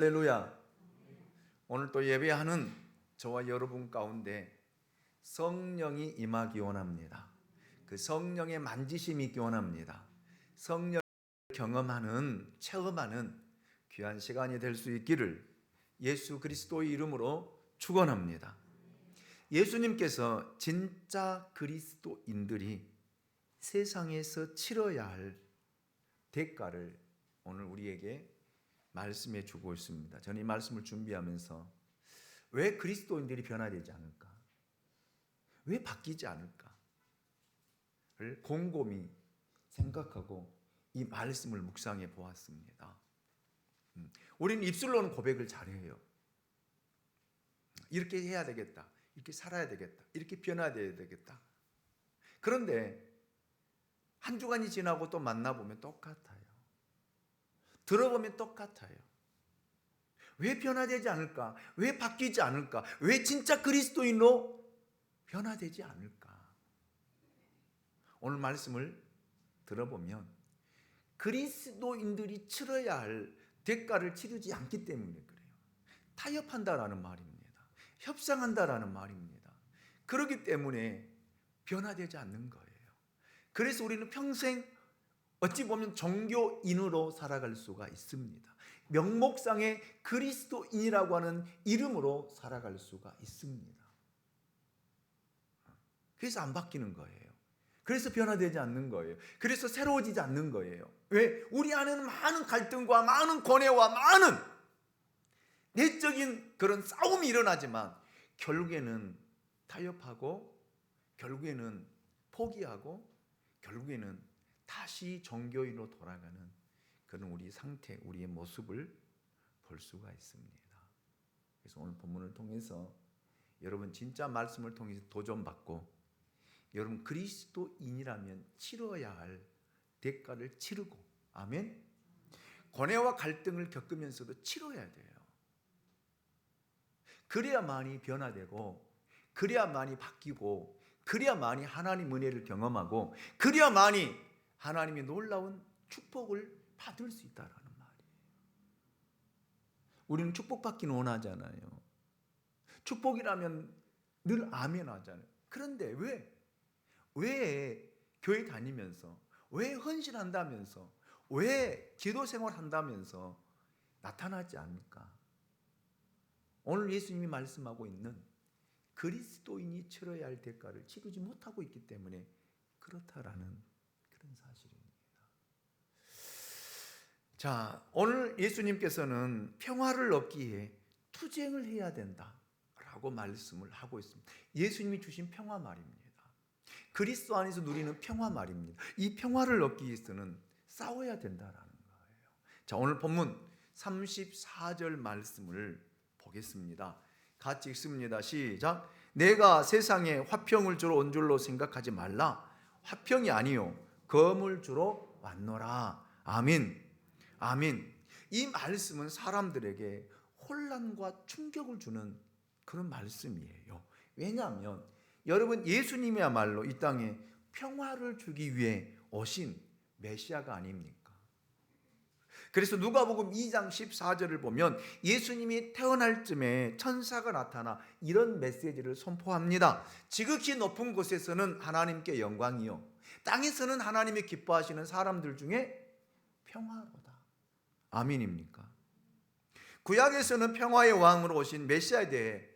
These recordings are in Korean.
할렐루야. 오늘 또 예배하는 저와 여러분 가운데 성령이 임하기 원합니다. 그 성령의 만지심이 있기 원합니다. 성령을 경험하는, 체험하는 귀한 시간이 될 수 있기를 예수 그리스도의 이름으로 축원합니다. 예수님께서 진짜 그리스도인들이 세상에서 치러야 할 대가를 오늘 우리에게 말씀해 주고 있습니다. 저는 이 말씀을 준비하면서 왜 그리스도인들이 변화되지 않을까? 왜 바뀌지 않을까를 곰곰이 생각하고 이 말씀을 묵상해 보았습니다. 우리는 입술로는 고백을 잘해요. 이렇게 해야 되겠다. 이렇게 살아야 되겠다. 이렇게 변화되어야 되겠다. 그런데 한 주간이 지나고 또 만나보면 똑같아요. 들어보면 똑같아요. 왜 변화되지 않을까? 왜 바뀌지 않을까? 왜 진짜 그리스도인으로 변화되지 않을까? 오늘 말씀을 들어보면 그리스도인들이 치러야 할 대가를 치르지 않기 때문에 그래요. 타협한다라는 말입니다. 협상한다라는 말입니다. 그렇기 때문에 변화되지 않는 거예요. 그래서 우리는 평생 어찌 보면 종교인으로 살아갈 수가 있습니다. 명목상의 그리스도인이라고 하는 이름으로 살아갈 수가 있습니다. 그래서 안 바뀌는 거예요. 그래서 변화되지 않는 거예요. 그래서 새로워지지 않는 거예요. 왜? 우리 안에는 많은 갈등과 많은 고뇌와 많은 내적인 그런 싸움이 일어나지만 결국에는 타협하고 결국에는 포기하고 결국에는 다시 종교인으로 돌아가는 그런 우리 상태, 우리의 모습을 볼 수가 있습니다. 그래서 오늘 본문을 통해서 여러분 진짜 말씀을 통해서 도전받고 여러분 그리스도인이라면 치러야 할 대가를 치르고 아멘. 고뇌와 갈등을 겪으면서도 치러야 돼요. 그래야만이 변화되고 그래야만이 바뀌고 그래야만이 하나님 은혜를 경험하고 그래야만이 하나님의 놀라운 축복을 받을 수 있다라는 말이에요. 우리는 축복받기는 원하잖아요. 축복이라면 늘 아멘 하잖아요. 그런데 왜 교회 다니면서 왜 헌신한다면서 왜 기도 생활한다면서 나타나지 않을까? 오늘 예수님이 말씀하고 있는 그리스도인이 치러야 할 대가를 치르지 못하고 있기 때문에 그렇다라는 그런 사실입니다. 자, 오늘 예수님께서는 평화를 얻기 위해 투쟁을 해야 된다라고 말씀을 하고 있습니다. 예수님이 주신 평화 말입니다. 그리스도 안에서 누리는 평화 말입니다. 이 평화를 얻기 위해서는 싸워야 된다라는 거예요. 자, 오늘 본문 34절 말씀을 보겠습니다. 같이 읽습니다. 시작. 내가 세상에 화평을 주러 온 줄로 생각하지 말라. 화평이 아니요 검을 주러 왔노라. 아멘. 아멘. 이 말씀은 사람들에게 혼란과 충격을 주는 그런 말씀이에요. 왜냐하면 여러분 예수님이야말로 이 땅에 평화를 주기 위해 오신 메시아가 아닙니까? 그래서 누가복음 2장 14절을 보면 예수님이 태어날 쯤에 천사가 나타나 이런 메시지를 선포합니다. 지극히 높은 곳에서는 하나님께 영광이요 땅에서는 하나님이 기뻐하시는 사람들 중에 평화로다. 아멘입니까? 구약에서는 평화의 왕으로 오신 메시아에 대해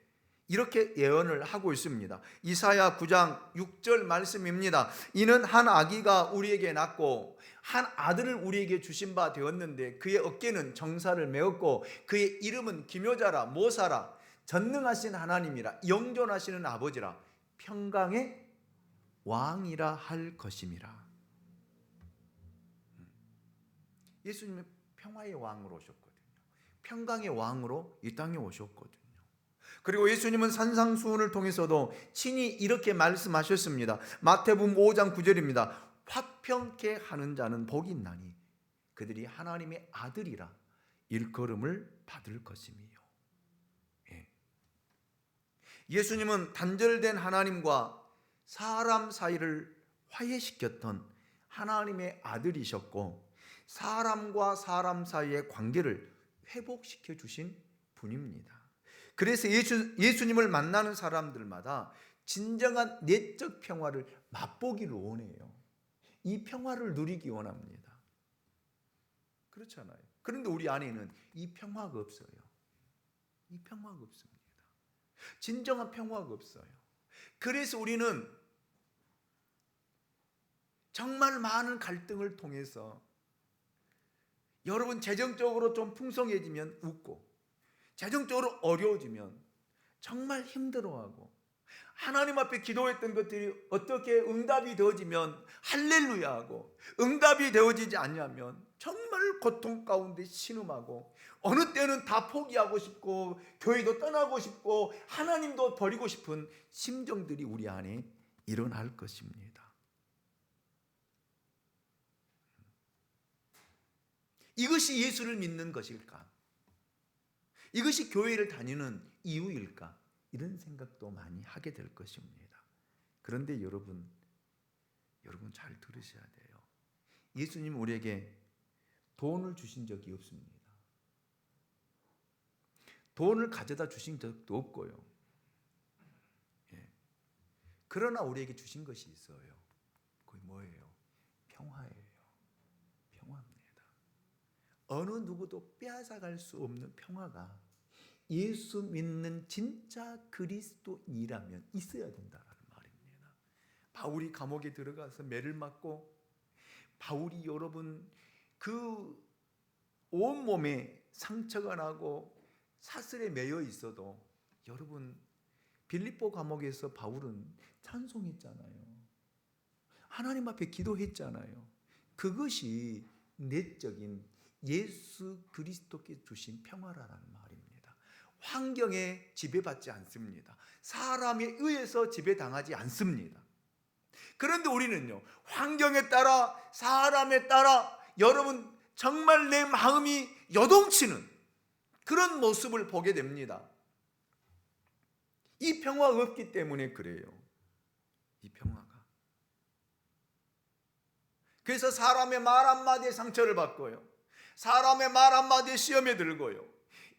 이렇게 예언을 하고 있습니다. 이사야 9장 6절 말씀입니다. 이는 한 아기가 우리에게 낳고 한 아들을 우리에게 주신 바 되었는데 그의 어깨는 정사를 메었고 그의 이름은 기묘자라 모사라 전능하신 하나님이라 영존하시는 아버지라 평강의 왕이라 할 것임이라. 예수님은 평화의 왕으로 오셨거든요. 평강의 왕으로 이 땅에 오셨거든요. 그리고 예수님은 산상수훈을 통해서도 친히 이렇게 말씀하셨습니다. 마태복음 5장 9절입니다. 화평케 하는 자는 복이 있나니 그들이 하나님의 아들이라 일컬음을 받을 것임이요. 예. 예수님은 단절된 하나님과 사람 사이를 화해시켰던 하나님의 아들이셨고 사람과 사람 사이의 관계를 회복시켜 주신 분입니다. 그래서 예수님을 만나는 사람들마다 진정한 내적 평화를 맛보기를 원해요. 이 평화를 누리기 원합니다. 그렇잖아요. 그런데 우리 안에는 이 평화가 없어요. 이 평화가 없습니다. 진정한 평화가 없어요. 그래서 우리는 정말 많은 갈등을 통해서, 여러분 재정적으로 좀 풍성해지면 웃고, 재정적으로 어려워지면 정말 힘들어하고, 하나님 앞에 기도했던 것들이 어떻게 응답이 되어지면 할렐루야하고, 응답이 되어지지 않냐면 정말 고통 가운데 신음하고, 어느 때는 다 포기하고 싶고 교회도 떠나고 싶고 하나님도 버리고 싶은 심정들이 우리 안에 일어날 것입니다. 이것이 예수를 믿는 것일까? 이것이 교회를 다니는 이유일까? 이런 생각도 많이 하게 될 것입니다. 그런데 여러분 잘 들으셔야 돼요. 예수님 우리에게 돈을 주신 적이 없습니다. 돈을 가져다 주신 적도 없고요. 그러나 우리에게 주신 것이 있어요. 그게 뭐예요? 평화예요. 평화입니다. 어느 누구도 빼앗아갈 수 없는 평화가 예수 믿는 진짜 그리스도인이라면 있어야 된다는 말입니다. 바울이 감옥에 들어가서 매를 맞고, 바울이 여러분 그 온몸에 상처가 나고 사슬에 매여 있어도, 여러분 빌립보 감옥에서 바울은 찬송했잖아요. 하나님 앞에 기도했잖아요. 그것이 내적인 예수 그리스도께 주신 평화라는 말입니다. 환경에 지배받지 않습니다. 사람에 의해서 지배당하지 않습니다. 그런데 우리는요, 환경에 따라, 사람에 따라 여러분 정말 내 마음이 요동치는 그런 모습을 보게 됩니다. 이 평화가 없기 때문에 그래요. 이 평화가. 그래서 사람의 말 한마디에 상처를 받고요, 사람의 말 한마디에 시험에 들고요.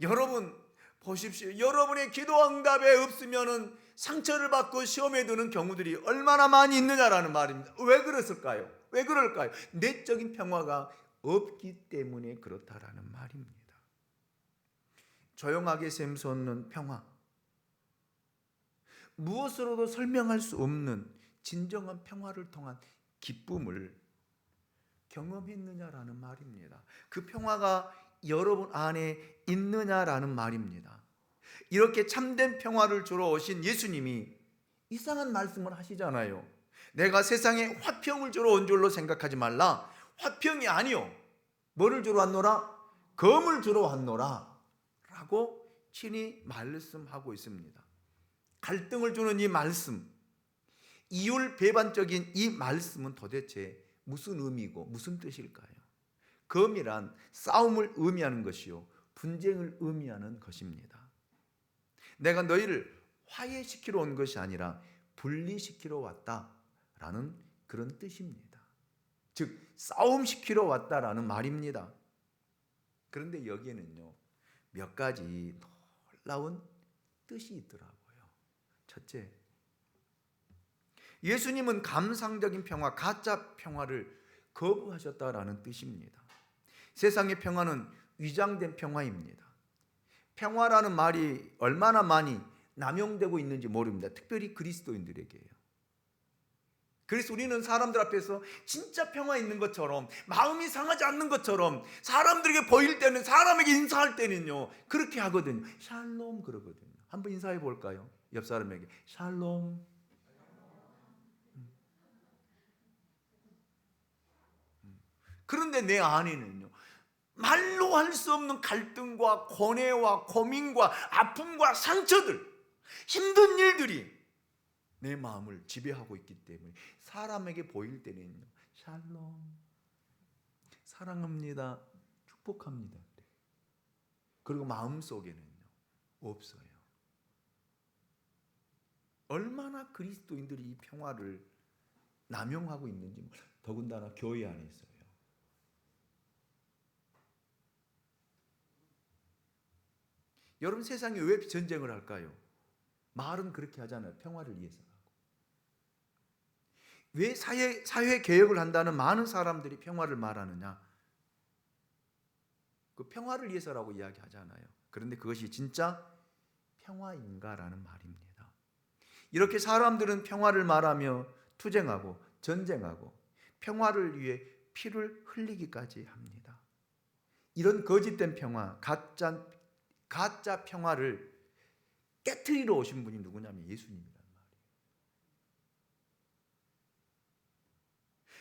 여러분 보십시오. 여러분의 기도 응답에 없으면은 상처를 받고 시험에 드는 경우들이 얼마나 많이 있느냐라는 말입니다. 왜 그랬을까요? 왜 그럴까요? 내적인 평화가 없기 때문에 그렇다라는 말입니다. 조용하게 샘솟는 평화, 무엇으로도 설명할 수 없는 진정한 평화를 통한 기쁨을 경험했느냐라는 말입니다. 그 평화가 여러분 안에 있느냐라는 말입니다. 이렇게 참된 평화를 주러 오신 예수님이 이상한 말씀을 하시잖아요. 내가 세상에 화평을 주러 온 줄로 생각하지 말라. 화평이 아니요, 뭐를 주러 왔노라? 검을 주러 왔노라 라고 친히 말씀하고 있습니다. 갈등을 주는 이 말씀, 이율배반적인 이 말씀은 도대체 무슨 의미고 무슨 뜻일까요? 검이란 싸움을 의미하는 것이요, 분쟁을 의미하는 것입니다. 내가 너희를 화해시키러 온 것이 아니라 분리시키러 왔다라는 그런 뜻입니다. 즉 싸움시키러 왔다라는 말입니다. 그런데 여기에는요, 몇 가지 놀라운 뜻이 있더라고요. 첫째, 예수님은 감상적인 평화, 가짜 평화를 거부하셨다라는 뜻입니다. 세상의 평화는 위장된 평화입니다. 평화라는 말이 얼마나 많이 남용되고 있는지 모릅니다. 특별히 그리스도인들에게요. 그래서 우리는 사람들 앞에서 진짜 평화 있는 것처럼, 마음이 상하지 않는 것처럼 사람들에게 보일 때는, 사람에게 인사할 때는요 그렇게 하거든요. 샬롬 그러거든요. 한번 인사해 볼까요? 옆 사람에게 샬롬. 그런데 내 안에는요, 말로 할 수 없는 갈등과 고뇌와 고민과 아픔과 상처들, 힘든 일들이 내 마음을 지배하고 있기 때문에 사람에게 보일 때는요, 샬롬, 사랑합니다, 축복합니다, 그리고 마음속에는요 없어요. 얼마나 그리스도인들이 이 평화를 남용하고 있는지, 더군다나 교회 안에 있어요. 여러분 세상에 왜 전쟁을 할까요? 말은 그렇게 하잖아요. 평화를 위해서. 왜 사회 개혁을 한다는 많은 사람들이 평화를 말하느냐? 그 평화를 위해서라고 이야기하잖아요. 그런데 그것이 진짜 평화인가라는 말입니다. 이렇게 사람들은 평화를 말하며 투쟁하고 전쟁하고 평화를 위해 피를 흘리기까지 합니다. 이런 거짓된 평화, 가짜 평화를 깨트리러 오신 분이 누구냐면 예수님이란 말이에요.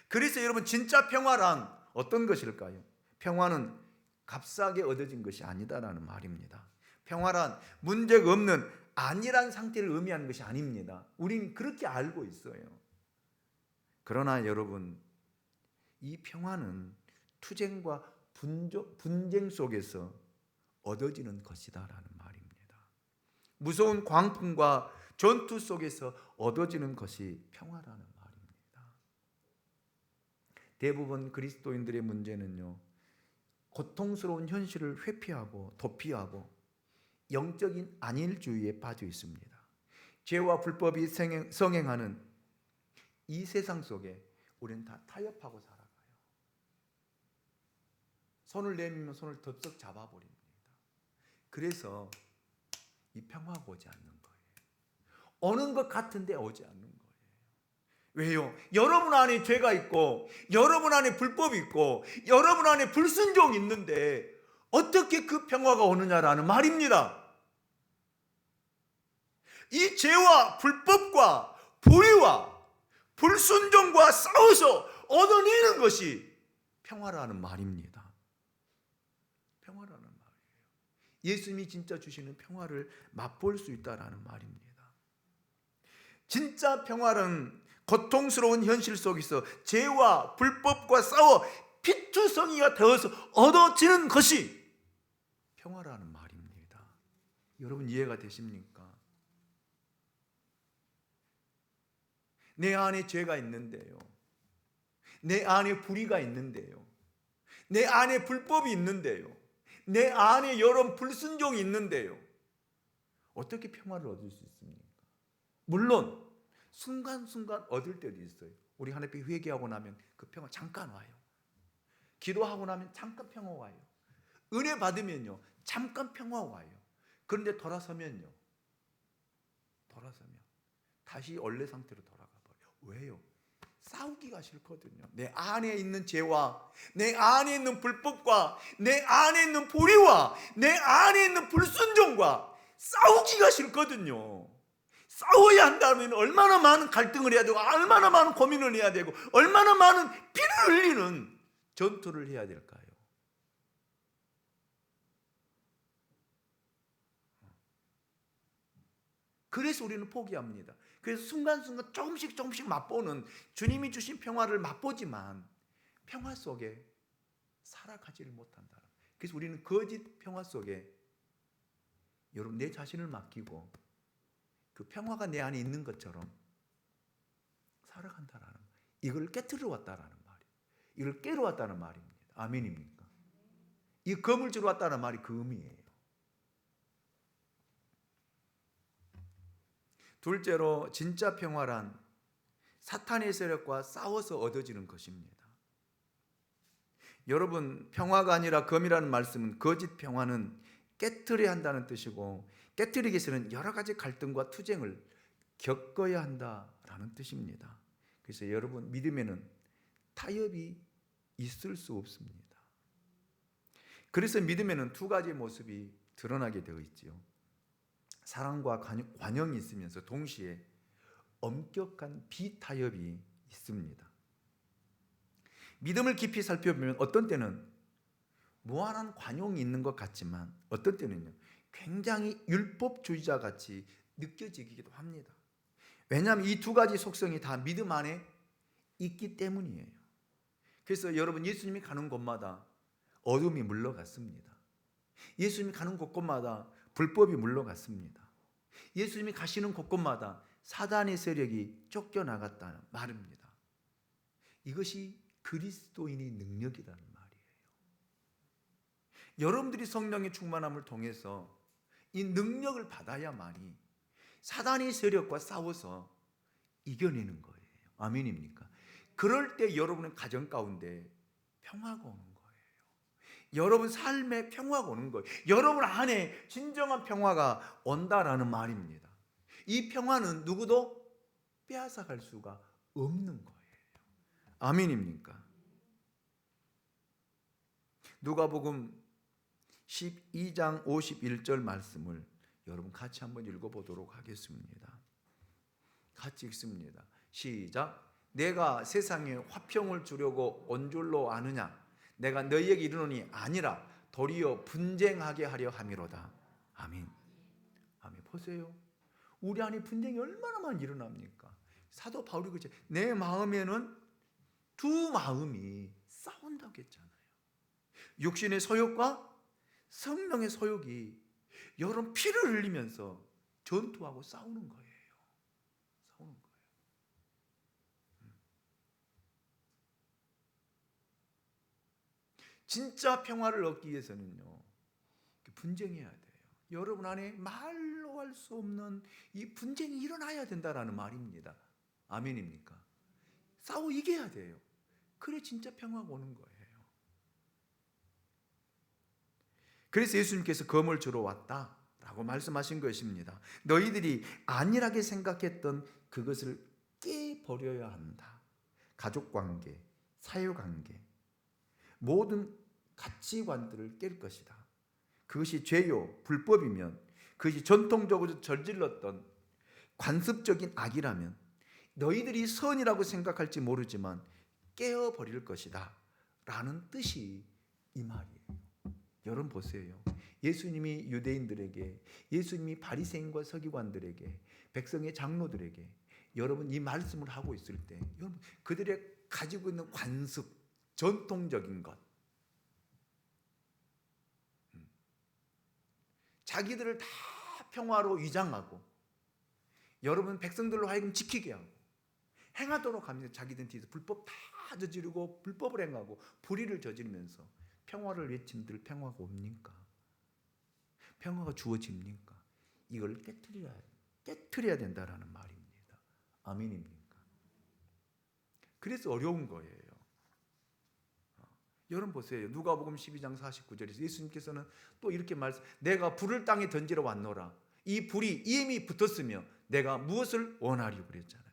그래서 여러분 진짜 평화란 어떤 것일까요? 평화는 값싸게 얻어진 것이 아니다라는 말입니다. 평화란 문제가 없는 안일한 상태를 의미하는 것이 아닙니다. 우리는 그렇게 알고 있어요. 그러나 여러분, 이 평화는 투쟁과 분쟁 속에서 얻어지는 것이다라는 말입니다. 무서운 광풍과 전투 속에서 얻어지는 것이 평화라는 말입니다. 대부분 그리스도인들의 문제는요, 고통스러운 현실을 회피하고 도피하고 영적인 안일주의에 빠져 있습니다. 죄와 불법이 성행하는 이 세상 속에 우리는 다 타협하고 살아가요. 손을 내밀면 손을 덥석 잡아버립니다. 그래서 이 평화가 오지 않는 거예요. 오는 것 같은데 오지 않는 거예요. 왜요? 여러분 안에 죄가 있고 여러분 안에 불법이 있고 여러분 안에 불순종이 있는데 어떻게 그 평화가 오느냐라는 말입니다. 이 죄와 불법과 불의와 불순종과 싸워서 얻어내는 것이 평화라는 말입니다. 평화라는 말이에요. 예수님이 진짜 주시는 평화를 맛볼 수 있다라는 말입니다. 진짜 평화는 고통스러운 현실 속에서 죄와 불법과 싸워 피투성이가 되어서 얻어지는 것이 평화라는 말입니다. 여러분 이해가 되십니까? 내 안에 죄가 있는데요, 내 안에 불의가 있는데요, 내 안에 불법이 있는데요, 내 안에 여러 불순종이 있는데요, 어떻게 평화를 얻을 수 있습니까? 물론 순간순간 얻을 때도 있어요. 우리 하나님께 회개하고 나면 그 평화 잠깐 와요. 기도하고 나면 잠깐 평화 와요. 은혜 받으면요 잠깐 평화 와요. 그런데 돌아서면 다시 원래 상태로 돌아가 버려요. 왜요? 싸우기가 싫거든요. 내 안에 있는 죄와 내 안에 있는 불법과 내 안에 있는 불의와 내 안에 있는 불순종과 싸우기가 싫거든요. 싸워야 한다면 얼마나 많은 갈등을 해야 되고 얼마나 많은 고민을 해야 되고 얼마나 많은 피를 흘리는 전투를 해야 될까요? 그래서 우리는 포기합니다. 그래서 순간순간 조금씩 맛보는 주님이 주신 평화를 맛보지만 평화 속에 살아가지를 못한다. 그래서 우리는 거짓 평화 속에 여러분 내 자신을 맡기고 그 평화가 내 안에 있는 것처럼 살아간다라는 이걸 깨트려 왔다라는 말이에요. 이걸 깨러 왔다는 말입니다. 아멘입니까? 이 검을 주러 왔다는 말이 그 의미예요. 둘째로 진짜 평화란 사탄의 세력과 싸워서 얻어지는 것입니다. 여러분 평화가 아니라 검이라는 말씀은 거짓 평화는 깨트려야 한다는 뜻이고 깨트리기 위해서는 여러 가지 갈등과 투쟁을 겪어야 한다라는 뜻입니다. 그래서 여러분 믿음에는 타협이 있을 수 없습니다. 그래서 믿음에는 두 가지 모습이 드러나게 되어 있지요. 사랑과 관용이 있으면서 동시에 엄격한 비타협이 있습니다. 믿음을 깊이 살펴보면 어떤 때는 무한한 관용이 있는 것 같지만 어떤 때는요 굉장히 율법주의자 같이 느껴지기도 합니다. 왜냐하면 이 두 가지 속성이 다 믿음 안에 있기 때문이에요. 그래서 여러분 예수님이 가는 곳마다 어둠이 물러갔습니다. 예수님이 가는 곳곳마다 불법이 물러갔습니다. 예수님이 가시는 곳곳마다 사단의 세력이 쫓겨나갔다는 말입니다. 이것이 그리스도인의 능력이라는 말이에요. 여러분들이 성령의 충만함을 통해서 이 능력을 받아야만이 사단의 세력과 싸워서 이겨내는 거예요. 아멘입니까? 그럴 때 여러분의 가정 가운데 평화가 오는 거예요. 여러분 삶에 평화가 오는 거예요. 여러분 안에 진정한 평화가 온다라는 말입니다. 이 평화는 누구도 빼앗아갈 수가 없는 거예요. 아멘입니까? 누가복음 12장 51절 말씀을 여러분 같이 한번 읽어보도록 하겠습니다. 같이 읽습니다. 시작. 내가 세상에 화평을 주려고 온 줄로 아느냐? 내가 너희에게 이르노니 아니라 도리어 분쟁하게 하려 함이로다. 아멘. 아멘. 보세요. 우리 안에 분쟁이 얼마나 많이 일어납니까? 사도 바울이 그랬죠. 내 마음에는 두 마음이 싸운다고 했잖아요. 육신의 소욕과 성령의 소욕이 여러분 피를 흘리면서 전투하고 싸우는 거예요. 싸우는 거예요. 진짜 평화를 얻기 위해서는요, 분쟁해야 돼요. 여러분 안에 말로 할 수 없는 이 분쟁이 일어나야 된다라는 말입니다. 아멘입니까? 싸워 이겨야 돼요. 그래 진짜 평화가 오는 거예요. 그래서 예수님께서 검을 주러 왔다라고 말씀하신 것입니다. 너희들이 안일하게 생각했던 그것을 깨버려야 한다. 가족관계, 사회관계, 모든 가치관들을 깰 것이다. 그것이 죄요, 불법이면, 그것이 전통적으로 저질렀던 관습적인 악이라면 너희들이 선이라고 생각할지 모르지만 깨어버릴 것이다 라는 뜻이 이 말이에요. 여러분 보세요. 예수님이 유대인들에게, 예수님이 바리새인과 서기관들에게, 백성의 장로들에게 여러분 이 말씀을 하고 있을 때 여러분 그들의 가지고 있는 관습, 전통적인 것, 자기들을 다 평화로 위장하고 여러분 백성들로 하여금 지키게 하고 행하도록 하면서 자기들 뒤에서 불법 다 저지르고 불법을 행하고 불의를 저지르면서 평화를 외친들 평화가 옵니까? 평화가 주어집니까? 이걸 깨트려야 된다라는 말입니다. 아멘입니까? 그래서 어려운 거예요. 여러분 보세요. 누가복음 12장 49절에서 예수님께서는 또 이렇게 말씀, 내가 불을 땅에 던지러 왔노라. 이 불이 이미 붙었으며 내가 무엇을 원하리요 그랬잖아요.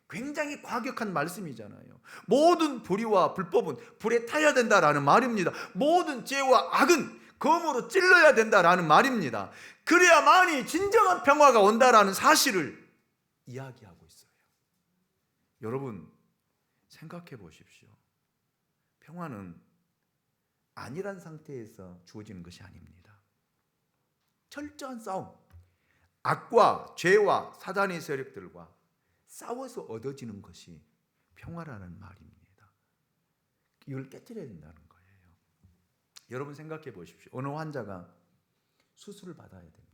굉장히 과격한 말씀이잖아요. 모든 불의와 불법은 불에 타야 된다라는 말입니다. 모든 죄와 악은 검으로 찔러야 된다라는 말입니다. 그래야만이 진정한 평화가 온다라는 사실을 이야기하고 있어요. 여러분 생각해 보십시오. 평화는 안일한 상태에서 주어지는 것이 아닙니다. 철저한 싸움, 악과 죄와 사단의 세력들과 싸워서 얻어지는 것이 평화라는 말입니다. 이걸 깨뜨려야 된다는 거예요. 여러분 생각해 보십시오. 어느 환자가 수술을 받아야 됩니다.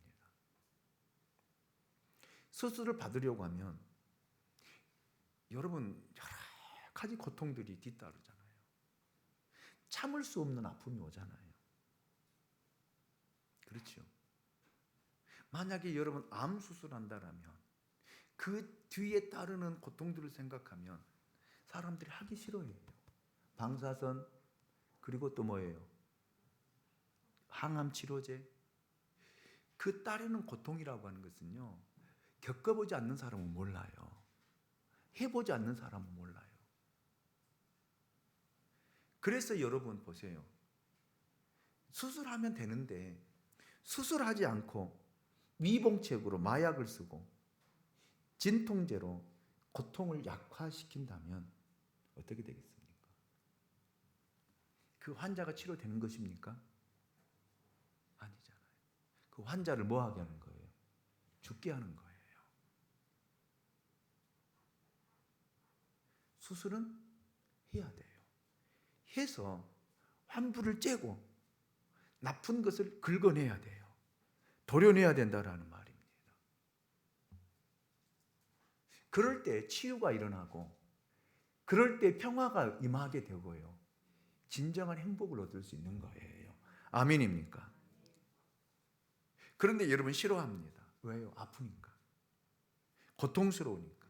수술을 받으려고 하면 여러분 여러 가지 고통들이 뒤따르잖아요. 참을 수 없는 아픔이 오잖아요. 그렇죠? 만약에 여러분 암 수술한다라면 그 뒤에 따르는 고통들을 생각하면 사람들이 하기 싫어해요. 방사선, 그리고 또 뭐예요? 항암 치료제. 그 따르는 고통이라고 하는 것은요, 겪어보지 않는 사람은 몰라요. 해보지 않는 사람은 몰라요. 그래서 여러분 보세요. 수술하면 되는데 수술하지 않고 미봉책으로 마약을 쓰고 진통제로 고통을 약화시킨다면 어떻게 되겠습니까? 그 환자가 치료되는 것입니까? 아니잖아요. 그 환자를 뭐 하게 하는 거예요? 죽게 하는 거예요. 수술은 해야 돼요. 해서 환부를 째고 나쁜 것을 긁어내야 돼요. 도려내야 된다라는 말입니다. 그럴 때 치유가 일어나고 그럴 때 평화가 임하게 되고요. 진정한 행복을 얻을 수 있는 거예요. 아멘입니까? 그런데 여러분 싫어합니다. 왜요? 아프니까. 고통스러우니까.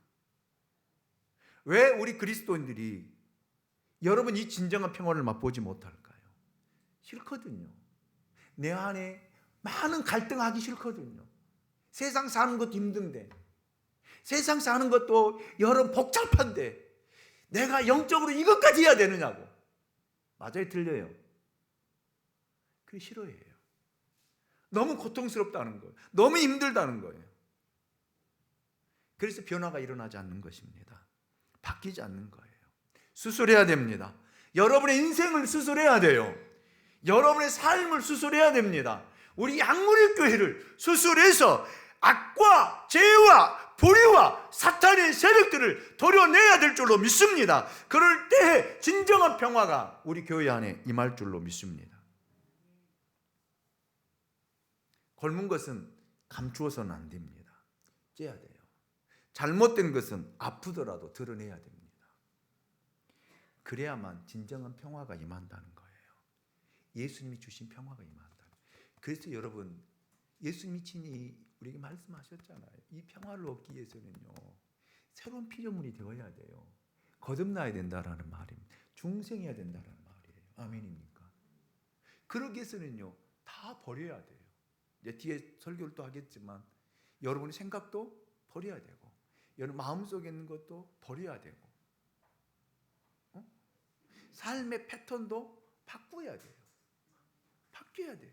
왜 우리 그리스도인들이 여러분 이 진정한 평화를 맛보지 못할까요? 싫거든요. 내 안에 많은 갈등하기 싫거든요. 세상 사는 것도 힘든데, 세상 사는 것도 여러분 복잡한데 내가 영적으로 이것까지 해야 되느냐고. 맞아요, 틀려요? 그게 싫어해요. 너무 고통스럽다는 거예요. 너무 힘들다는 거예요. 그래서 변화가 일어나지 않는 것입니다. 바뀌지 않는 거예요. 수술해야 됩니다. 여러분의 인생을 수술해야 돼요. 여러분의 삶을 수술해야 됩니다. 우리 양무리교회를 수술해서 악과 죄와 불의와 사탄의 세력들을 도려내야 될 줄로 믿습니다. 그럴 때 진정한 평화가 우리 교회 안에 임할 줄로 믿습니다. 곪은 것은 감추어서는 안 됩니다. 째야 돼요. 잘못된 것은 아프더라도 드러내야 됩니다. 그래야만 진정한 평화가 임한다는 거예요. 예수님이 주신 평화가 임한다. 그래서 여러분, 예수님이 친히 우리에게 말씀하셨잖아요. 이 평화를 얻기 위해서는요, 새로운 피조물이 되어야 돼요. 거듭나야 된다라는 말입니다. 중생해야 된다라는 말이에요. 아멘입니까? 그러기 위해서는요, 다 버려야 돼요. 이제 뒤에 설교를 또 하겠지만 여러분의 생각도 버려야 되고, 여러분 마음속에 있는 것도 버려야 되고, 삶의 패턴도 바꿔야 돼요. 바뀌어야 돼요.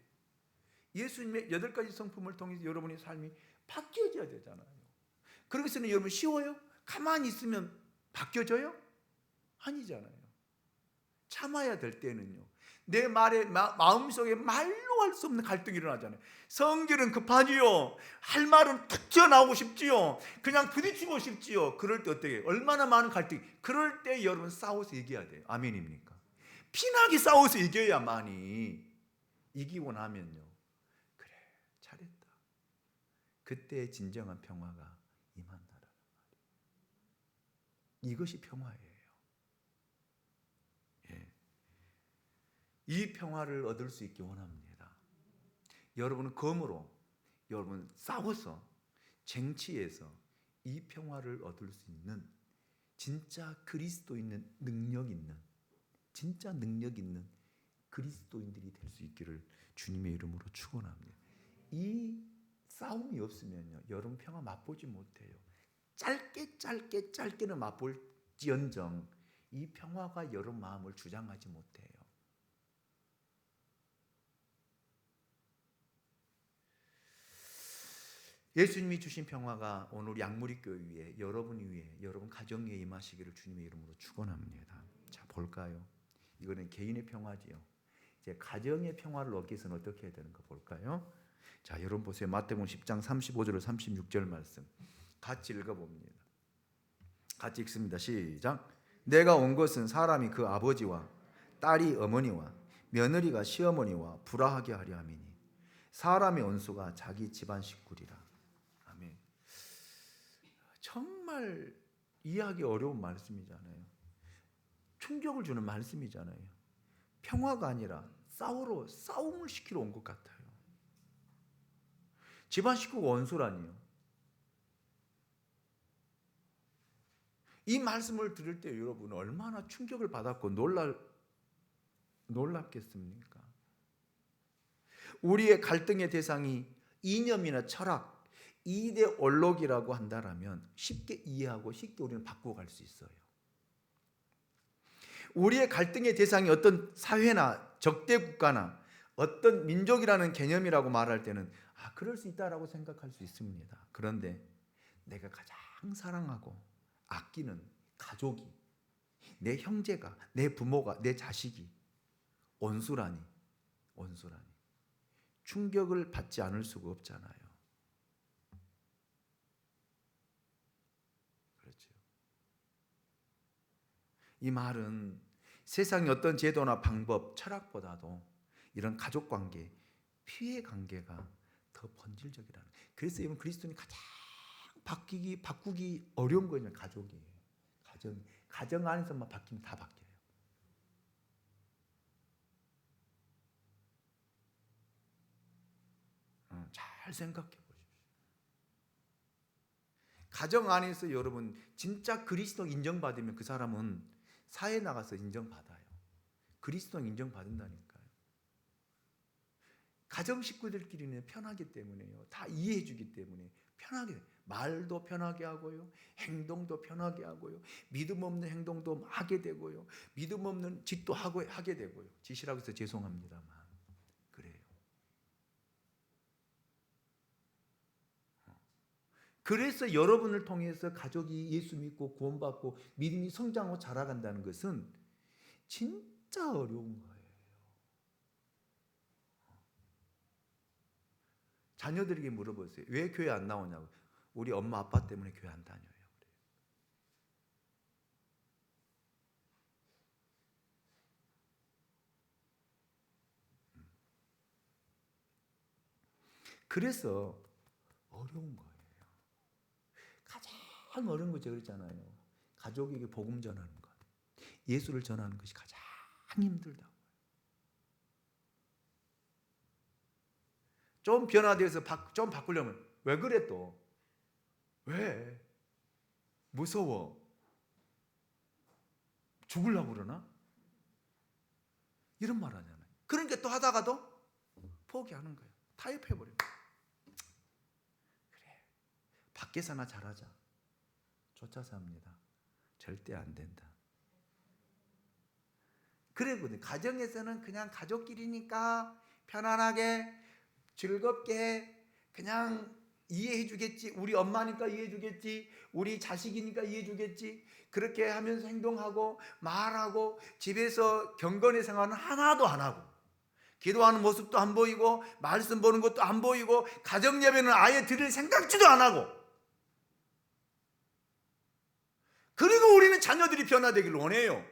예수님의 8가지 성품을 통해서 여러분의 삶이 바뀌어져야 되잖아요. 그러기서는 여러분 쉬워요? 가만히 있으면 바뀌어져요? 아니잖아요. 참아야 될 때는요, 내 말에 마음속에 말로 할 수 없는 갈등이 일어나잖아요. 성질은 급하지요. 할 말은 툭 튀어나오고 싶지요. 그냥 부딪히고 싶지요. 그럴 때 어떻게 해요? 얼마나 많은 갈등이. 그럴 때 여러분 싸워서 이겨야 돼요. 아멘입니까? 피나게 싸워서 이겨야만이. 이기고 나면요, 그래 잘했다. 그때 진정한 평화가 임한다라는 말이에요. 이것이 평화예요. 예. 이 평화를 얻을 수 있기 원합니다. 여러분은 검으로, 여러분 싸워서, 쟁취해서 이 평화를 얻을 수 있는 진짜 그리스도 있는 능력 있는, 진짜 능력 있는 그리스도인들이 될 수 있기를 주님의 이름으로 축원합니다. 이 싸움이 없으면요, 여러분 평화 맛보지 못해요. 짧게는 맛볼지언정 이 평화가 여러분 마음을 주장하지 못해요. 예수님이 주신 평화가 오늘 양무리교회 위에, 여러분 위에, 여러분 가정 위에 임하시기를 주님의 이름으로 축원합니다. 자, 볼까요? 이거는 개인의 평화지요. 이제 가정의 평화를 얻기 위해서는 어떻게 해야 되는가 볼까요? 자, 여러분 보세요. 마태복음 10장 35절 36절 말씀 같이 읽어봅니다. 같이 읽습니다. 시작. 내가 온 것은 사람이 그 아버지와 딸이 어머니와 며느리가 시어머니와 불화하게 하려 함이니 사람의 원수가 자기 집안 식구리라. 아멘. 정말 이해하기 어려운 말씀이잖아요. 충격을 주는 말씀이잖아요. 평화가 아니라 싸움을 시키러 온 것 같아요. 집안 식구가 원수라니요. 이 말씀을 들을 때 여러분 얼마나 충격을 받았고 놀랍겠습니까? 우리의 갈등의 대상이 이념이나 철학, 이데올로기라고 한다면 쉽게 이해하고 쉽게 우리는 바꾸어 갈 수 있어요. 우리의 갈등의 대상이 어떤 사회나 적대 국가나 어떤 민족이라는 개념이라고 말할 때는 그럴 수 있다라고 생각할 수 있습니다. 그런데 내가 가장 사랑하고 아끼는 가족이, 내 형제가, 내 부모가, 내 자식이 원수라니 충격을 받지 않을 수가 없잖아요. 그렇죠. 이 말은 세상의 어떤 제도나 방법, 철학보다도 이런 가족관계, 피해 관계가 더 본질적이라는. 그래서 여러분 그리스도인이 가장 바꾸기 어려운 거는 가족이에요. 가정 안에서만 바뀌면 다 바뀌어요. 잘 잘 생각해 보십시오. 가정 안에서 여러분 진짜 그리스도 인정받으면 그 사람은 사회에 나가서 인정받아요. 그리스도 인정받는다니까요. 가정 식구들끼리는 편하기 때문에요. 다 이해해 주기 때문에 편하게, 말도 편하게 하고요, 행동도 편하게 하고요, 믿음 없는 행동도 하게 되고요, 믿음 없는 짓도 하게 되고요. 짓이라고 해서 죄송합니다만 그래요. 그래서 여러분을 통해서 가족이 예수 믿고 구원받고 믿음이 성장하고 자라간다는 것은 진짜 어려운 거예요. 자녀들에게 물어보세요. 왜 교회 안 나오냐고. 우리 엄마 아빠 때문에 교회 안 다녀요. 그래서 어려운 거예요. 가장 어려운 거 제가 그랬잖아요. 가족에게 복음 전하는 것, 예수를 전하는 것이 가장 힘들다고. 좀 변화되어서 좀 바꾸려면 왜 그래 또? 왜? 무서워? 죽으려고 그러나? 이런 말 하잖아요. 그러니까 또 하다가도 포기하는 거예요. 타협해버려요. 그래, 밖에서나 잘하자. 쫓아서 합니다. 절대 안 된다. 그래거든요. 가정에서는 그냥 가족끼리니까 편안하게 즐겁게 그냥 이해해 주겠지. 우리 엄마니까 이해해 주겠지. 우리 자식이니까 이해해 주겠지. 그렇게 하면서 행동하고 말하고 집에서 경건의 생활은 하나도 안 하고 기도하는 모습도 안 보이고 말씀 보는 것도 안 보이고 가정 예배는 아예 드릴 생각지도 안 하고, 그리고 우리는 자녀들이 변화되기를 원해요.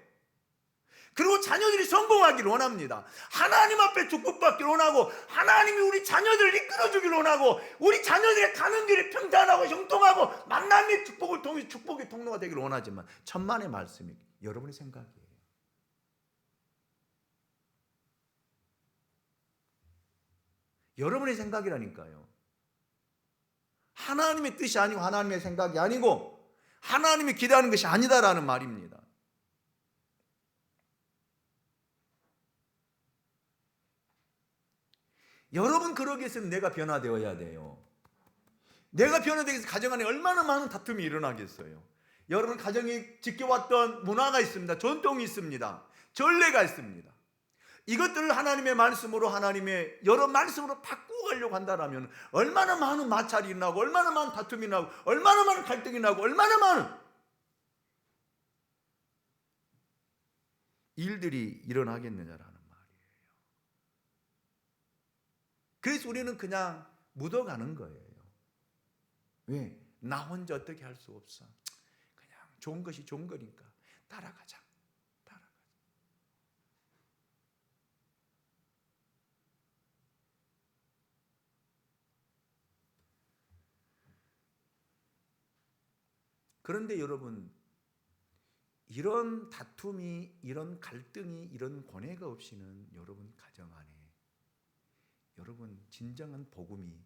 그리고 자녀들이 성공하기를 원합니다. 하나님 앞에 축복받기를 원하고 하나님이 우리 자녀들을 이끌어주기를 원하고 우리 자녀들의 가는 길이 평탄하고 형통하고 만남의 축복을 통해 축복의 통로가 되기를 원하지만 천만의 말씀이 여러분의 생각이에요. 여러분의 생각이라니까요. 하나님의 뜻이 아니고 하나님의 생각이 아니고 하나님이 기대하는 것이 아니다라는 말입니다. 여러분 그러기 위해서는 내가 변화되어야 돼요. 내가 변화되기 위해서 가정 안에 얼마나 많은 다툼이 일어나겠어요. 여러분 가정이 지켜왔던 문화가 있습니다. 전통이 있습니다. 전례가 있습니다. 이것들을 하나님의 말씀으로 하나님의 여러 말씀으로 바꾸려고 한다면 얼마나 많은 마찰이 나고 얼마나 많은 다툼이 나고 얼마나 많은 갈등이 나고 얼마나 많은 일들이 일어나겠느냐라는 말이에요. 그래서 우리는 그냥 묻어가는 거예요. 왜? 나 혼자 어떻게 할 수 없어. 그냥 좋은 것이 좋은 거니까 따라가자. 그런데 여러분, 이런 다툼이, 이런 갈등이, 이런 고뇌가 없이는 여러분 가정 안에 여러분 진정한 복음이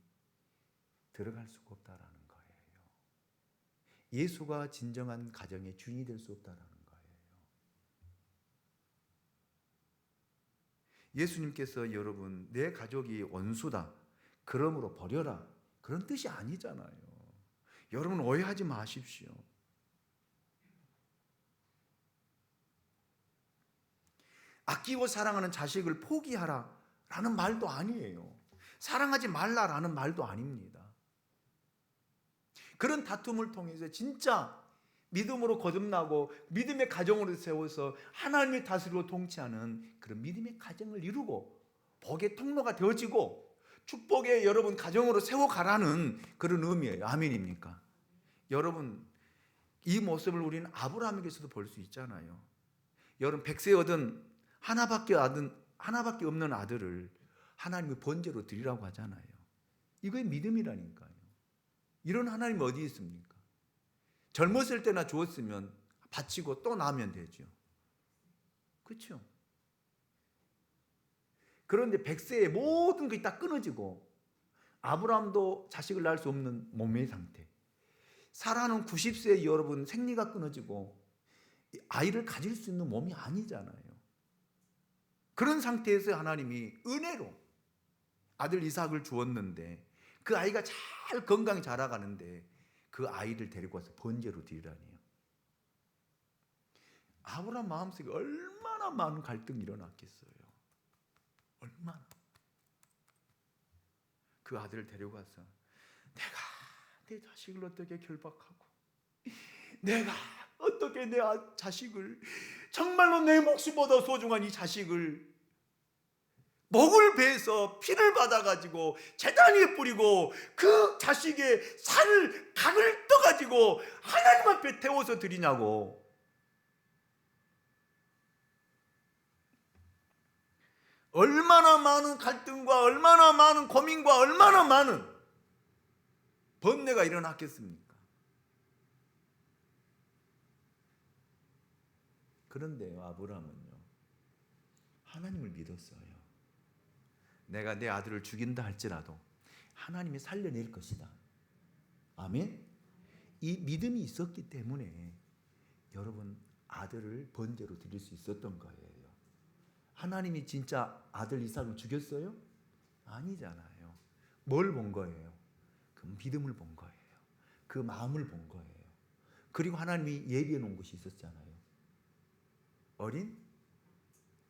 들어갈 수가 없다라는 거예요. 예수가 진정한 가정의 주인이 될 수 없다라는 거예요. 예수님께서 여러분 내 가족이 원수다, 그러므로 버려라, 그런 뜻이 아니잖아요. 여러분 오해하지 마십시오. 아끼고 사랑하는 자식을 포기하라 라는 말도 아니에요. 사랑하지 말라라는 말도 아닙니다. 그런 다툼을 통해서 진짜 믿음으로 거듭나고 믿음의 가정으로 세워서 하나님의 다스리고 통치하는 그런 믿음의 가정을 이루고 복의 통로가 되어지고 축복의 여러분 가정으로 세워가라는 그런 의미예요. 아멘입니까? 여러분 이 모습을 우리는 아브라함에게서도 볼 수 있잖아요. 여러분 백세 얻은 하나밖에 없는 아들을 하나님의 번제로 드리라고 하잖아요. 이거의 믿음이라니까요. 이런 하나님 어디 있습니까? 젊었을 때나 주었으면 바치고 또 나면 되죠. 그렇죠? 그런데 백세에 모든 것이 다 끊어지고 아브라함도 자식을 낳을 수 없는 몸의 상태. 사라는 90세에 여러분 생리가 끊어지고 아이를 가질 수 있는 몸이 아니잖아요. 그런 상태에서 하나님이 은혜로 아들 이삭을 주었는데 그 아이가 잘 건강히 자라가는데 그 아이를 데리고 와서 번제로 드리라니요. 아브라함 마음속에 얼마나 많은 갈등이 일어났겠어요. 얼마나. 그 아들을 데려가서 내가 내 자식을 어떻게 결박하고 내가 어떻게 내 자식을 정말로 내 목숨보다 소중한 이 자식을 목을 베서 피를 받아가지고 제단 위에 뿌리고 그 자식의 살을 각을 떠가지고 하나님 앞에 태워서 드리냐고. 얼마나 많은 갈등과 얼마나 많은 고민과 얼마나 많은 번뇌가 일어났겠습니까? 그런데요, 아브라함은요 하나님을 믿었어요. 내가 내 아들을 죽인다 할지라도 하나님이 살려낼 것이다. 아멘. 이 믿음이 있었기 때문에 여러분 아들을 번제로 드릴 수 있었던 거예요. 하나님이 진짜 아들 이삭을 죽였어요? 아니잖아요. 뭘 본 거예요? 그 믿음을 본 거예요. 그 마음을 본 거예요. 그리고 하나님이 예비해 놓은 것이 있었잖아요. 어린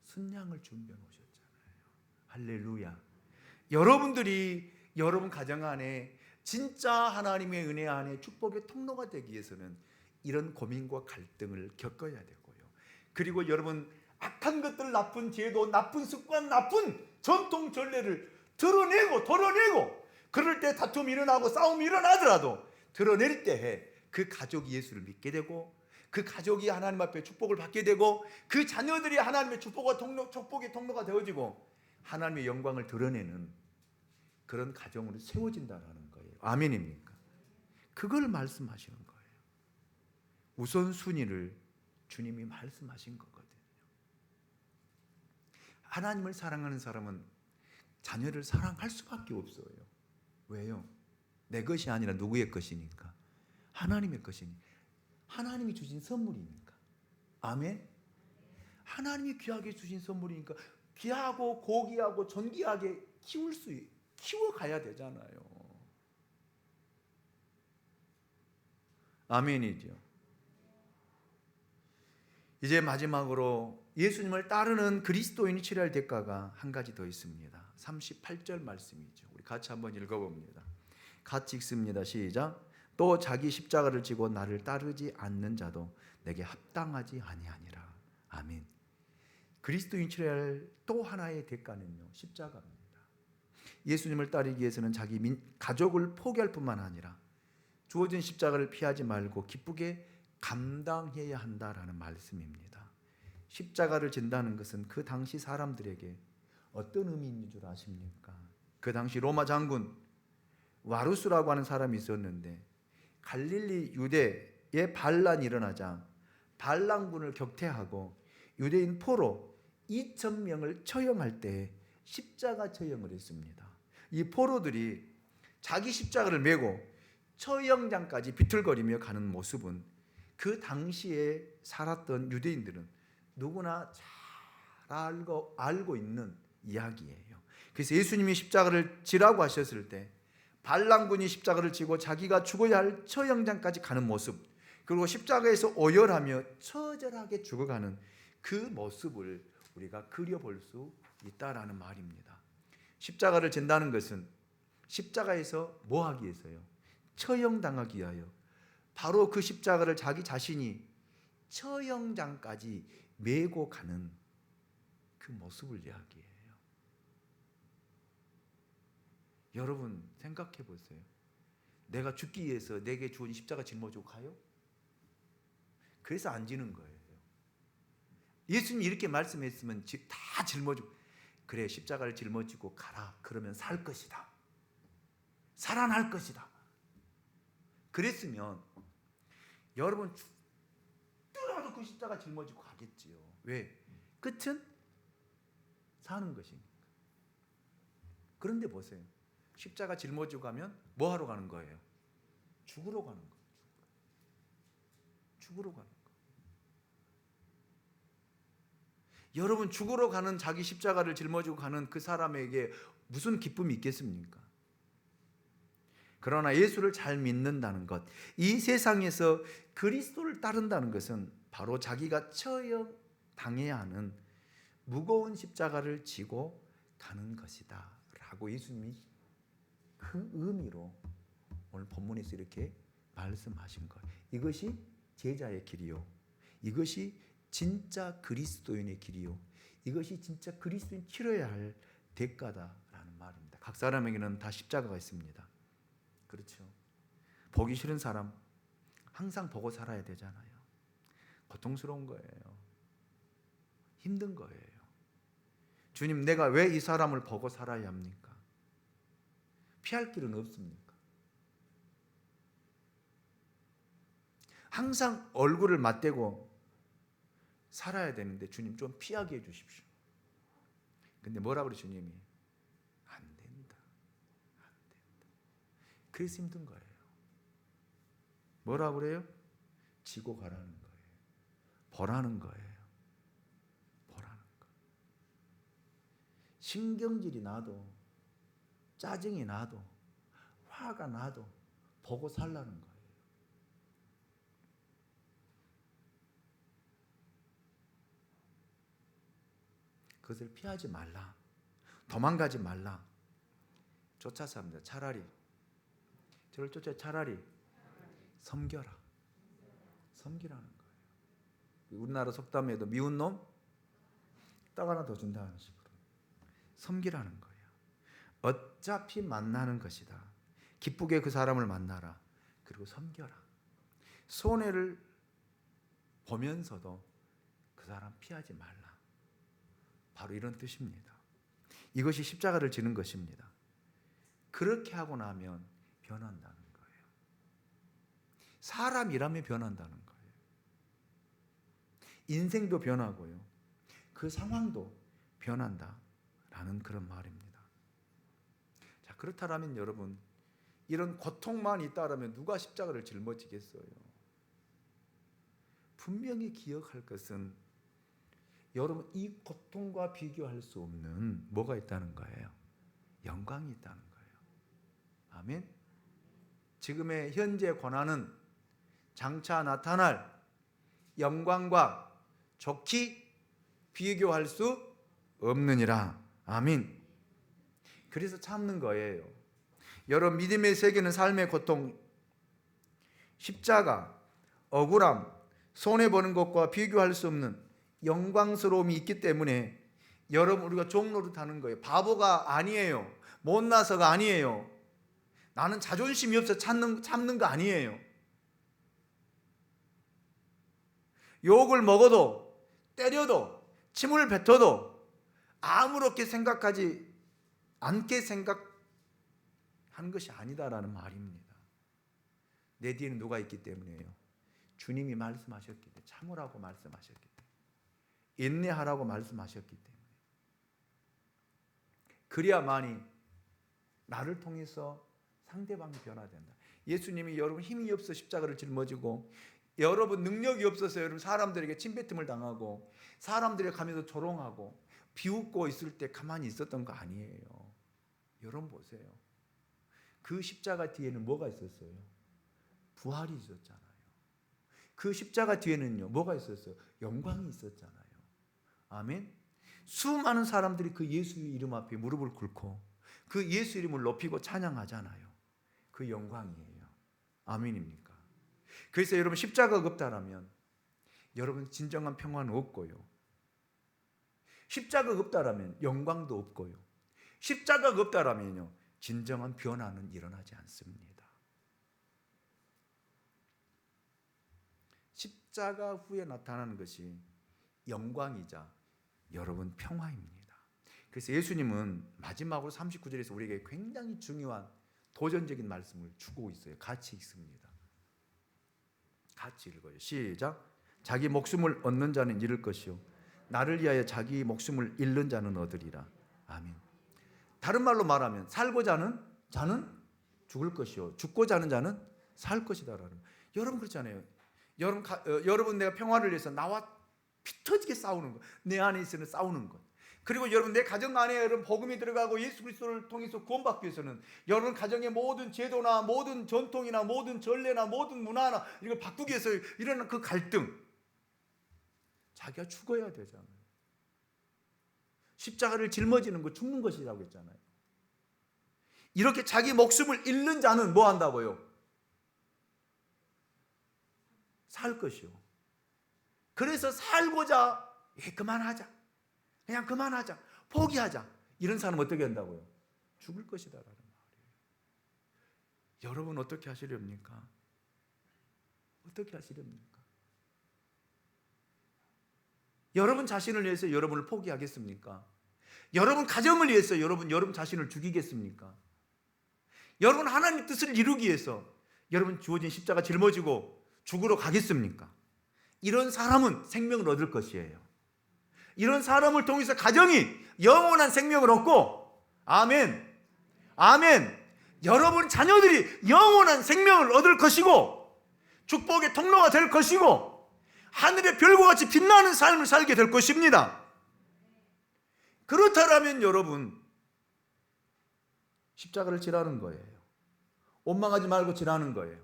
순양을 준비해 놓으셨잖아요. 할렐루야. 여러분들이 여러분 가정 안에 진짜 하나님의 은혜 안에 축복의 통로가 되기 위해서는 이런 고민과 갈등을 겪어야 되고요. 그리고 여러분 악한 것들, 나쁜 제도, 나쁜 습관, 나쁜 전통 전례를 드러내고 그럴 때 다툼이 일어나고 싸움이 일어나더라도 드러낼 때에 그 가족이 예수를 믿게 되고 그 가족이 하나님 앞에 축복을 받게 되고 그 자녀들이 하나님의 축복의 통로가 되어지고 하나님의 영광을 드러내는 그런 가정으로 세워진다는 거예요. 아멘입니까? 그걸 말씀하시는 거예요. 우선순위를 주님이 말씀하신 거거든요. 하나님을 사랑하는 사람은 자녀를 사랑할 수밖에 없어요. 왜요? 내 것이 아니라 누구의 것이니까. 하나님의 것이니까. 하나님이 주신 선물이니까. 아멘. 하나님이 귀하게 주신 선물이니까 귀하고 고귀하고 존귀하게 키워가야 되잖아요. 아멘이죠. 이제 마지막으로 예수님을 따르는 그리스도인이 치러야 할 대가가 한 가지 더 있습니다. 38절 말씀이죠. 우리 같이 한번 읽어봅니다. 같이 읽습니다. 시작. 또 자기 십자가를 지고 나를 따르지 않는 자도 내게 합당하지 아니하니라. 아멘. 그리스도인이 치러야 할 또 하나의 대가는요, 십자가입니다. 예수님을 따르기 위해서는 자기 가족을 포기할 뿐만 아니라 주어진 십자가를 피하지 말고 기쁘게 감당해야 한다라는 말씀입니다. 십자가를 진다는 것은 그 당시 사람들에게 어떤 의미인 줄 아십니까? 그 당시 로마 장군 와루스라고 하는 사람이 있었는데 갈릴리 유대에 반란이 일어나자 반란군을 격퇴하고 유대인 포로 2,000명을 처형할 때 십자가 처형을 했습니다. 이 포로들이 자기 십자가를 메고 처형장까지 비틀거리며 가는 모습은 그 당시에 살았던 유대인들은 누구나 잘 알고 있는 이야기예요. 그래서 예수님이 십자가를 지라고 하셨을 때 반란군이 십자가를 지고 자기가 죽어야 할 처형장까지 가는 모습, 그리고 십자가에서 오열하며 처절하게 죽어가는 그 모습을 우리가 그려볼 수 있다라는 말입니다. 십자가를 진다는 것은 십자가에서 뭐 하기 위해서요? 처형당하기 위하여. 바로 그 십자가를 자기 자신이 처형장까지 메고 가는 그 모습을 이야기해요. 여러분 생각해 보세요. 내가 죽기 위해서 내게 주어진 십자가 짊어지고 가요? 그래서 안 지는 거예요. 예수님이 이렇게 말씀했으면 다 짊어지고, 그래 십자가를 짊어지고 가라. 그러면 살 것이다. 살아날 것이다. 그랬으면 여러분 죽더라도 그 십자가 짊어지고 가겠지요. 왜? 끝은 사는 것이니까. 그런데 보세요. 십자가 짊어지고 가면 뭐 하러 가는 거예요? 죽으러 가는 거예요. 죽으러 가는 거예요. 여러분, 죽으러 가는 자기 십자가를 짊어지고 가는 그 사람에게 무슨 기쁨이 있겠습니까? 그러나 예수를 잘 믿는다는 것, 이 세상에서 그리스도를 따른다는 것은 바로 자기가 처형 당해야 하는 무거운 십자가를 지고 가는 것이다 라고 예수님이 그 의미로 오늘 본문에서 이렇게 말씀하신 거예요. 이것이 제자의 길이요, 이것이 진짜 그리스도인의 길이요, 이것이 진짜 그리스도인 치러야 할 대가다라는 말입니다. 각 사람에게는 다 십자가가 있습니다. 그렇죠. 보기 싫은 사람 항상 보고 살아야 되잖아요. 고통스러운 거예요. 힘든 거예요. 주님, 내가 왜 이 사람을 보고 살아야 합니까? 피할 길은 없습니까? 항상 얼굴을 맞대고 살아야 되는데 주님 좀 피하게 해주십시오. 근데 뭐라 그래 주님이? 안 된다. 안 된다. 그래서 힘든 거예요. 뭐라 그래요? 지고 가라는 거예요. 보라는 거예요. 보라는 거. 신경질이 나도, 짜증이 나도, 화가 나도 보고 살라는 거예요. 그것을 피하지 말라. 도망가지 말라. 쫓아서 합니다. 차라리 저를 쫓아 차라리 섬겨라. 섬기라는 거예요. 우리나라 속담에도 미운 놈 떡 하나 더 준다는 식으로 섬기라는 거예요. 어차피 만나는 것이다. 기쁘게 그 사람을 만나라. 그리고 섬겨라. 손해를 보면서도 그 사람 피하지 말라. 바로 이런 뜻입니다. 이것이 십자가를 지는 것입니다. 그렇게 하고 나면 변한다는 거예요. 사람이라면 변한다는 거예요. 인생도 변하고요, 그 상황도 변한다라는 그런 말입니다. 자, 그렇다면 여러분, 이런 고통만 있다라면 누가 십자가를 짊어지겠어요? 분명히 기억할 것은 여러분, 이 고통과 비교할 수 없는 뭐가 있다는 거예요? 영광이 있다는 거예요. 아멘. 지금의 현재 고난은 장차 나타날 영광과 좋게 비교할 수 없느니라. 아멘. 그래서 참는 거예요. 여러분, 믿음의 세계는 삶의 고통, 십자가, 억울함, 손해보는 것과 비교할 수 없는 영광스러움이 있기 때문에 여러분, 우리가 종노릇하는 거예요. 바보가 아니에요. 못나서가 아니에요. 나는 자존심이 없어 참는 거 아니에요. 욕을 먹어도, 때려도, 침을 뱉어도 아무렇게 생각하지 않게 생각하는 것이 아니다라는 말입니다. 내 뒤에는 누가 있기 때문이에요? 주님이 말씀하셨기 때문에, 참으라고 말씀하셨기 때문에, 인내하라고 말씀하셨기 때문에, 그래야만이 나를 통해서 상대방이 변화된다. 예수님이 여러분 힘이 없어 십자가를 짊어지고, 여러분 능력이 없어서 여러분 사람들에게 침뱉음을 당하고, 사람들이 가면서 조롱하고 비웃고 있을 때 가만히 있었던 거 아니에요. 여러분 보세요. 그 십자가 뒤에는 뭐가 있었어요? 부활이 있었잖아요. 그 십자가 뒤에는요, 뭐가 있었어요? 영광이 있었잖아요. 아멘. 수많은 사람들이 그 예수의 이름 앞에 무릎을 꿇고 그 예수 이름을 높이고 찬양하잖아요. 그 영광이에요. 아멘입니까? 그래서 여러분, 십자가가 없다라면 여러분 진정한 평화는 없고요, 십자가가 없다라면 영광도 없고요, 십자가가 없다라면요 진정한 변화는 일어나지 않습니다. 십자가 후에 나타나는 것이 영광이자 여러분 평화입니다. 그래서 예수님은 마지막으로 39절에서 우리에게 굉장히 중요한 도전적인 말씀을 주고 있어요. 같이 읽습니다. 같이 읽어요. 시작. 자기 목숨을 얻는 자는 잃을 것이요 나를 위하여 자기 목숨을 잃는 자는 얻으리라. 아멘. 다른 말로 말하면 살고자 하는 자는 죽을 것이요 죽고자 하는 자는 살 것이다라는 거예요. 여러분 그렇잖아요. 여러분 내가 평화를 위해서 나와 피 터지게 싸우는 것, 내 안에 있어는 싸우는 것. 그리고 여러분 내 가정 안에 여러분 복음이 들어가고 예수 그리스도를 통해서 구원받기 위해서는 여러분 가정의 모든 제도나 모든 전통이나 모든 전례나 모든 문화나 이걸 바꾸기 위해서 일어나는 그 갈등, 자기가 죽어야 되잖아요. 십자가를 짊어지는 거 죽는 것이라고 했잖아요. 이렇게 자기 목숨을 잃는 자는 뭐 한다고요? 살 것이요. 그래서 살고자 그만하자, 그냥 그만하자, 포기하자, 이런 사람은 어떻게 한다고요? 죽을 것이다라는 말이에요. 여러분 어떻게 하시렵니까? 어떻게 하시렵니까? 여러분 자신을 위해서 여러분을 포기하겠습니까? 여러분 가정을 위해서 여러분 자신을 죽이겠습니까? 여러분 하나님의 뜻을 이루기 위해서 여러분 주어진 십자가 짊어지고 죽으러 가겠습니까? 이런 사람은 생명을 얻을 것이에요. 이런 사람을 통해서 가정이 영원한 생명을 얻고, 아멘, 아멘, 여러분 자녀들이 영원한 생명을 얻을 것이고 축복의 통로가 될 것이고 하늘의 별과 같이 빛나는 삶을 살게 될 것입니다. 그렇다면 여러분 십자가를 지라는 거예요. 원망하지 말고 지라는 거예요.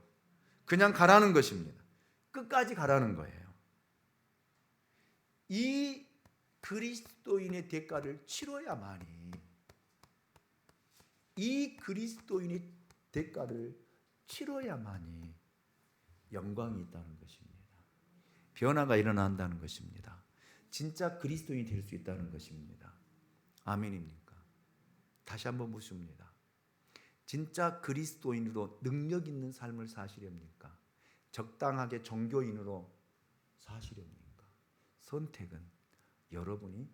그냥 가라는 것입니다. 끝까지 가라는 거예요. 이 그리스도인의 대가를 치러야만이, 이 그리스도인의 대가를 치러야만이 영광이 있다는 것입니다. 변화가 일어난다는 것입니다. 진짜 그리스도인이 될 수 있다는 것입니다. 아멘입니까? 다시 한번 묻습니다. 진짜 그리스도인으로 능력 있는 삶을 사시렵니까? 적당하게 종교인으로 사시렵니까? 선택은 여러분이